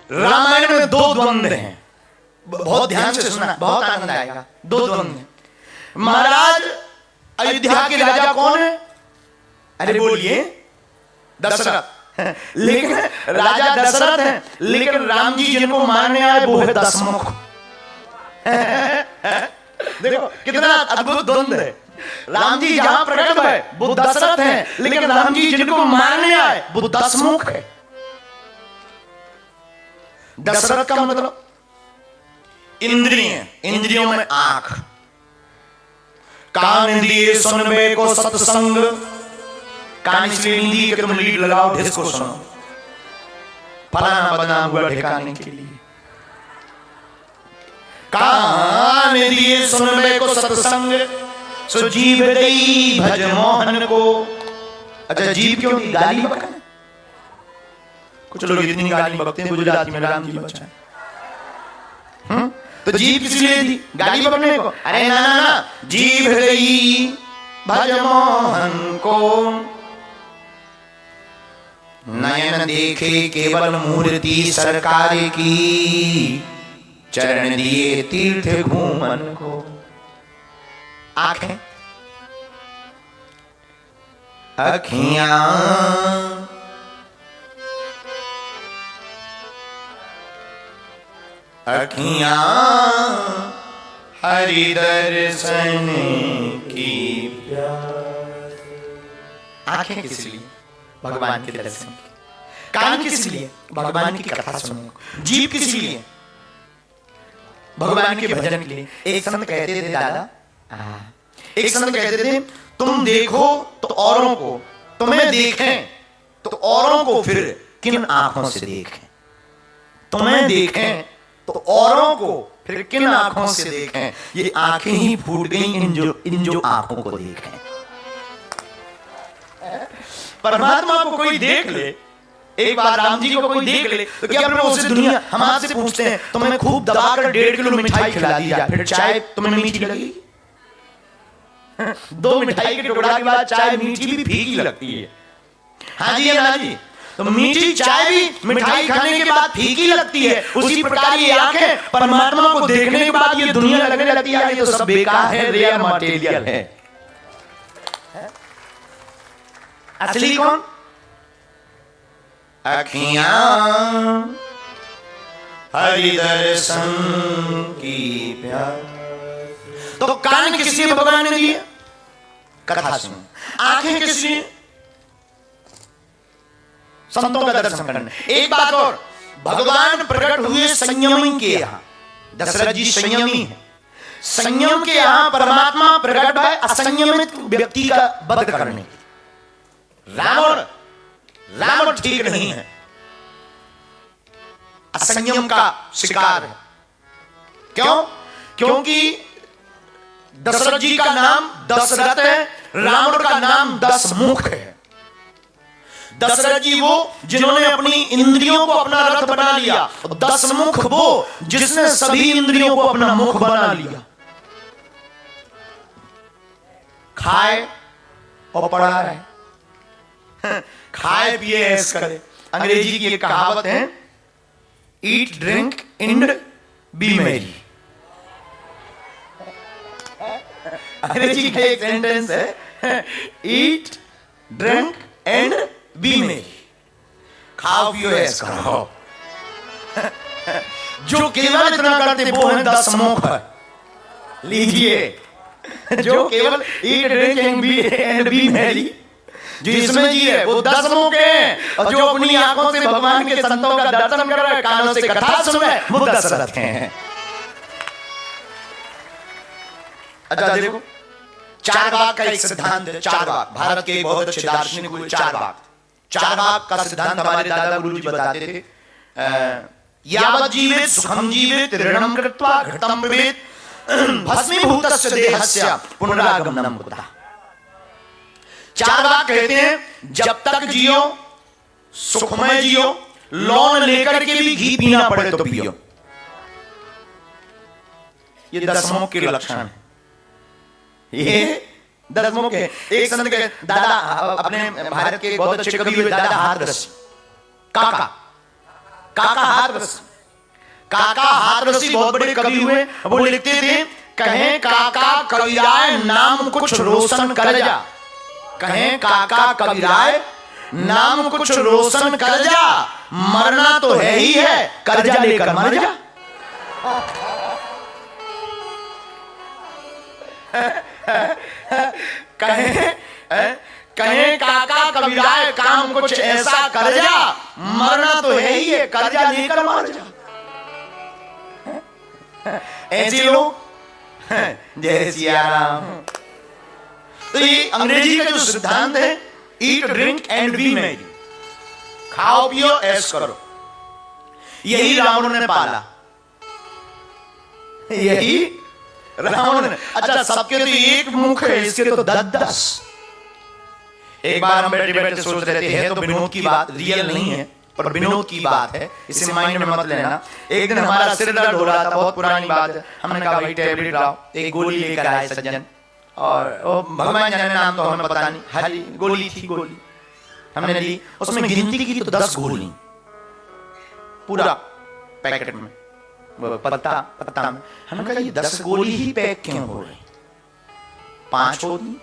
रामायण में दो द्वंद्व हैं, बहुत ध्यान से सुनना, बहुत आनंद आएगा। दो द्वंद्व हैं। महाराज अयोध्या के राजा कौन है? अरे बोलिए, दशरथ। लेकिन राजा दशरथ है, लेकिन राम जी जिनको मारने आए वो है दशमुख। देखो कितना अद्भुत द्वंद्व है। राम जी जहां प्रकट हुए वो दशरथ है, लेकिन राम जी जिनको मारने आए वो दशमुख है। दशरथ का मतलब इंद्रिय, इंद्रियों में आंख, कान दिए सुनबे को सत्संग, कान इसलिए नहीं दी कि तुम लीड लगाओ ढिस को सुनो, फलाना बदनाम हुआ ठिकाने के लिए। कान दिए सुनबे को सत्संग, सो जीभ दई भज मोहन को। अच्छा जीभ क्यों दी? गाली बकना। कुछ लोग इतनी गाली बकते हैं गुजराती में, राम जी बचा। तो जीभ किस लिए दी? गाली बकने को? अरे ना ना ना, जीभ दई भज मोहन को। नयन देखे केवल मूर्ति सरकार की, चरण दिए तीर्थ घूमन को। आंखें, अखियां, अखियां हरि दर्शन की प्यास। आंखें किस लिए? भगवान के दर्शन के। कान किस लिए? भगवान की कथा सुनने को। जीभ किस लिए? भगवान के भजन के लिए। एक संत कहते थे दादा, एक संत कहते थे तुम देखो तो औरों को, तुम्हें देखें तो औरों को फिर किन आंखों से देखें। तुम्हें देखें तो औरों को फिर किन आंखों से देखें। ये आंखें ही फूट गई इन जो आंखों को देखें। परमात्मा को कोई देख ले, एक बार राम जी को कोई देख ले तो क्या प्रभु उसे दुनिया, हम आपसे पूछते हैं तुम्हें खूब दबाकर 1.5 किलो मिठाई खिला दी जाए, फिर चाय तुम्हें मीठी लगेगी? 2 मिठाई के टुकड़ा के बाद चाय मीठी भी फीकी लगती है। हाँ जी ना जी, तो मीठी चाय भी मिठाई खाने के बाद फीकी लगती है। उसी प्रकार ये आंखें परमात्मा को देखने के बाद ये दुनिया लगने लगती है ये तो सब बेकार है, रेयर मटेरियल है। असली कौन? अखियां हरि दर्शन की प्यास। तो कान किस लिए भगवान ने दिए? कथा सुन। आंखें किस लिए? संतों का दर्शन करने। एक बात और, भगवान प्रकट हुए संयमी के यहां। दशरथ जी संयमी है, संयम के यहां परमात्मा प्रकट है असंयमित व्यक्ति का वध करने। रावण ठीक नहीं है, असंयम का शिकार है। क्यों? क्योंकि दशरथ जी का नाम दशरथ है, रावण का नाम दशमुख है। दशरथ जी वो जिन्होंने अपनी इंद्रियों को अपना रथ बना लिया, दशमुख वो जिसने सभी इंद्रियों को अपना मुख बना लिया। खाए और पड़ा रहे, खाए पिए ऐश करे। अंग्रेजी की एक कहावत है, eat drink and B Mary. अंग्रेजी का एक सेंटेंस है, eat drink and B Mary. खाओ पियो ऐश करो। जो केवल इतना करते वो है दशमुख। लीजिए, जो केवल eat drink and B Mary जिसमें जी है वो दशमुख है, और जो अपनी आंखों से भगवान के संतों का दर्शन कर रहा है, कानों से कथा सुन रहा है, वो दशरथ हैं। अच्छा देखो, चारवाक का एक सिद्धांत है। चारवाक भारत के बहुत अच्छे दार्शनिक हुए। चारवाक का सिद्धांत हमारे दादा गुरु जी बताते थे, यावत् जीवेत सुखम जीवेत ऋणम कृत्वा घृतम पिबेत भस्मीभूतस्य देहस्य पुनरागमनम कुतः। चारवाक कहते हैं जब तक जियो सुखमय जियो, लोन लेकर के भी घी पीना पड़े तो पियो। ये दशमुख के लक्षण है। ये दशमुख है। एक संत के दादा, अपने भारत के बहुत अच्छे कवि हुए दादा हाथरस काका, काका हाथरस, काका हाथरसी बहुत बड़े कवि हुए। वो लिखते थे, कहें काका कविराय नाम कुछ रोशन कर जा, कहें काका कविराय नाम कुछ रोशन कर जा, मरना तो है ही है, कर्जा लेकर मर जा। कहें काका कविराय काम कुछ ऐसा कर जा, मरना तो है ही है, कर्जा लेकर मर जा। ऐसे लोग जय सिया राम। तो ये अंग्रेजी का जो सिद्धांत है, eat drink and B Mary, खाओ पियो ऐश करो, यही रावण ने पाला, यही रावण ने। अच्छा, सबके तो एक मुख है, इसके तो 10-10। एक बार हम बैठे बैठे सोच रहे थे, है तो विनोद की बात, रियल नहीं है पर विनोद की बात है, इसे माइंड में मत लेना। एक दिन हमारा सिर दर्द हो रहा था, बहुत पुरानी बात है। हमने कहा भाई टैबलेट लाओ, एक गोली लेकर आए सज्जन, और भगवान जाने नाम तो हमें पता नहीं, हरी गोली थी। गोली हमने ली, उसमें गिनती की तो 10 गोली पूरा पैकेट में, पत्ता में। हमने कहा ये 10 गोली ही पैक क्यों हो रही, 5 होती,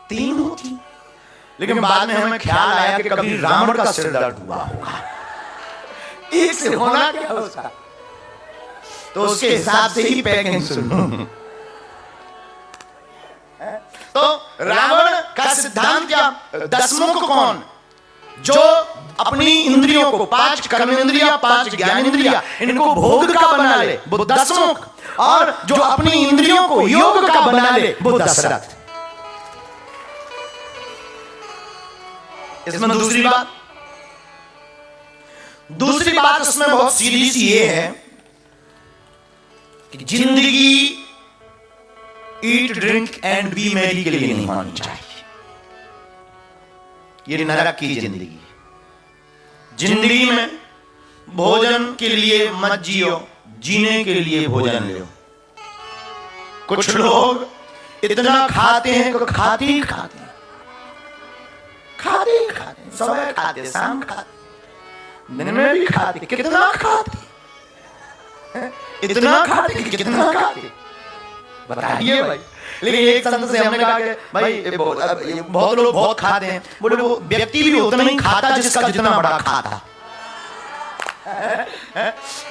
3 होती। लेकिन बाद में हमें ख्याल आया कि कभी रावण का सिर दर्द हुआ होगा, एक से होना क्या उसका, तो उसके हिसाब से ही पैकिंग सुनो। तो रावण का सिद्धांत क्या, 10 मुख कौन, जो अपनी इंद्रियों को 5 कर्म इंद्रिया, 5 ज्ञान इंद्रिया, इनको भोग का बना ले वो 10 मुख, और जो अपनी इंद्रियों को योग का बना ले वो दशरथ। इसमें दूसरी बात इसमें बहुत सीधी सी ये है कि जिंदगी eat drink and B Mary के लिए नहीं होनी चाहिए। ये नरक की जिंदगी है। जिंदगी में भोजन के लिए मत जियो, जीने के लिए भोजन लो। कुछ लोग इतना खाते हैं कि खाते ही खाते, सुबह खाते, शाम खाते, दिन में भी खाते, कितना खाते, इतना खाते कि कितना खाते, बताइए भाई। लेकिन एक संत से हमने कहा कि भाई बहुत लोग बहुत खाते हैं, बोले वो व्यक्ति भी उतना ही खाता जिसका जितना बड़ा खाता।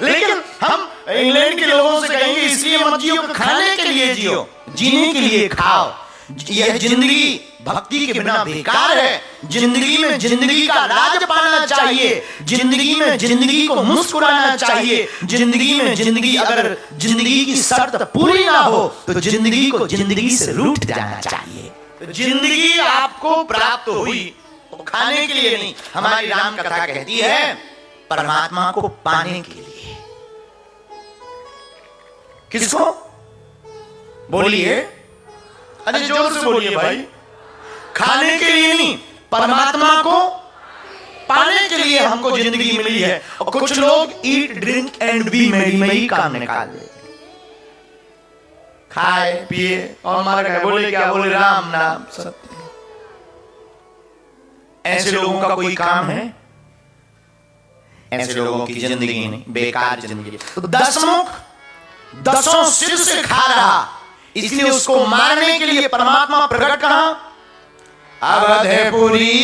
लेकिन हम इंग्लैंड के लोगों से कहेंगे इसलिए मत जियो, खाने के लिए जियो, जीने के लिए खाओ। यह जिंदगी भक्ति के बिना बेकार है। जिंदगी में जिंदगी का राज पाना चाहिए, जिंदगी में जिंदगी को मुस्कुराना चाहिए, जिंदगी में जिंदगी अगर जिंदगी की शर्त पूरी ना हो तो जिंदगी को जिंदगी से रूठ जाना चाहिए। तो जिंदगी आपको प्राप्त हुई तो खाने के लिए नहीं, हमारी राम कथा कहती है परमात्मा को पाने के लिए। किसको बोलिए, अरे जोर से बोलिए भाई, खाने के लिए नहीं, परमात्मा को पाने के लिए हमको जिंदगी मिली है। और कुछ लोग eat drink and B Mary में ही काम निकाल लेते, खाए पिए और मर गए, बोले क्या, बोले राम नाम सत्य। ऐसे लोगों का कोई काम है? ऐसे लोगों की जिंदगी नहीं, बेकार जिंदगी। तो 10 मुख 10 सिर से खा रहा, इसलिए उसको मारने के लिए परमात्मा प्रकट कहां? अवधपुरी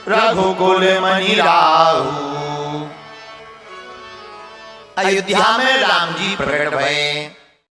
रघुकुल मणि राहु, अयोध्या में राम जी प्रकट भये।